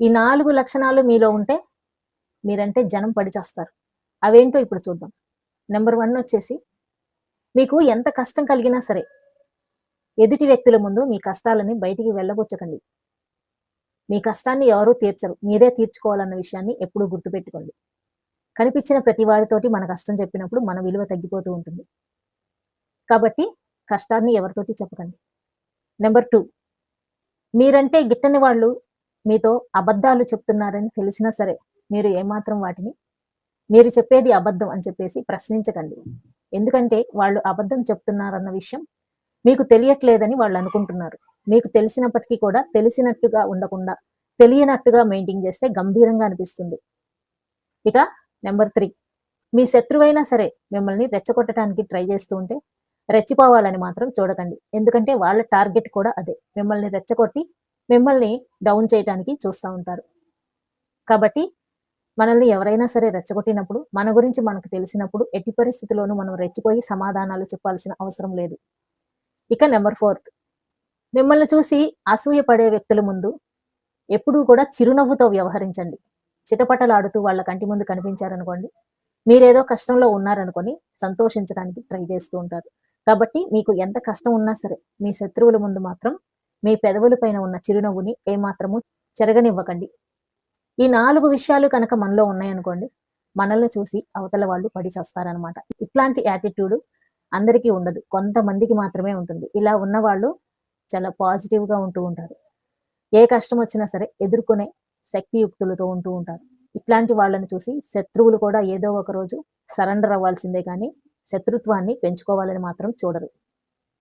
ఈ 4 లక్షణాలు మీలో ఉంటే మీరంటే జనం పడి చస్తారు. అవేంటో ఇప్పుడు చూద్దాం. నంబర్ 1 వచ్చేసి మీకు ఎంత కష్టం కలిగినా సరే, ఎదుటి వ్యక్తుల ముందు మీ కష్టాలని బయటికి వెళ్ళబుచ్చకండి. మీ కష్టాన్ని ఎవరు తీర్చరు. మీరే తీర్చుకోవాలన్న విషయాన్ని ఎప్పుడూ గుర్తుపెట్టుకోండి. కనిపించిన ప్రతి వారితోటి మన కష్టం చెప్పినప్పుడు మన విలువ తగ్గిపోతూ ఉంటుంది. కాబట్టి కష్టాన్ని ఎవరితోటి చెప్పకండి. నంబర్ 2 మీరంటే గిట్టని వాళ్ళు మీతో అబద్ధాలు చెప్తున్నారని తెలిసినా సరే, మీరు ఏమాత్రం వాటిని మీరు చెప్పేది అబద్ధం అని చెప్పేసి ప్రశ్నించకండి. ఎందుకంటే వాళ్ళు అబద్ధం చెప్తున్నారన్న విషయం మీకు తెలియట్లేదని వాళ్ళు అనుకుంటున్నారు. మీకు తెలిసినప్పటికీ కూడా తెలిసినట్టుగా ఉండకుండా, తెలియనట్టుగా మెయింటైన్ చేస్తే గంభీరంగా అనిపిస్తుంది. ఇక నంబర్ 3 మీ శత్రువైనా సరే మిమ్మల్ని రెచ్చగొట్టడానికి ట్రై చేస్తూ ఉంటే, రెచ్చిపోవాలని మాత్రం చూడకండి. ఎందుకంటే వాళ్ళ టార్గెట్ కూడా అదే. మిమ్మల్ని రెచ్చగొట్టి, మిమ్మల్ని డౌన్ చేయటానికి చూస్తా ఉంటారు. కాబట్టి మనల్ని ఎవరైనా సరే రెచ్చగొట్టినప్పుడు, మన గురించి మనకు తెలిసినప్పుడు ఎట్టి పరిస్థితిలోనూ మనం రెచ్చిపోయి సమాధానాలు చెప్పాల్సిన అవసరం లేదు. ఇక నంబర్ 4 మిమ్మల్ని చూసి అసూయ పడే వ్యక్తుల ముందు ఎప్పుడూ కూడా చిరునవ్వుతో వ్యవహరించండి. చిటపటలాడుతూ వాళ్ళ కంటి ముందు కనిపించారనుకోండి, మీరేదో కష్టంలో ఉన్నారనుకోని సంతోషించడానికి ట్రై చేస్తూ ఉంటారు. కాబట్టి మీకు ఎంత కష్టం ఉన్నా సరే, మీ శత్రువుల ముందు మాత్రం మీ పెదవుల పైన ఉన్న చిరునవ్వుని ఏమాత్రము చెరగనివ్వకండి. ఈ 4 విషయాలు కనుక మనలో ఉన్నాయనుకోండి, మనల్ని చూసి అవతల వాళ్ళు పడి చస్తారనమాట. ఇట్లాంటి యాటిట్యూడ్ అందరికీ ఉండదు. కొంతమందికి మాత్రమే ఉంటుంది. ఇలా ఉన్నవాళ్ళు చాలా పాజిటివ్‌గా ఉంటూ ఉంటారు. ఏ కష్టం వచ్చినా సరే ఎదుర్కొనే శక్తియుక్తులతో ఉంటూ ఉంటారు. ఇట్లాంటి వాళ్ళని చూసి శత్రువులు కూడా ఏదో ఒక రోజు సరెండర్ అవ్వాల్సిందే గానీ, శత్రుత్వాన్ని పెంచుకోవాలని మాత్రం చూడరు.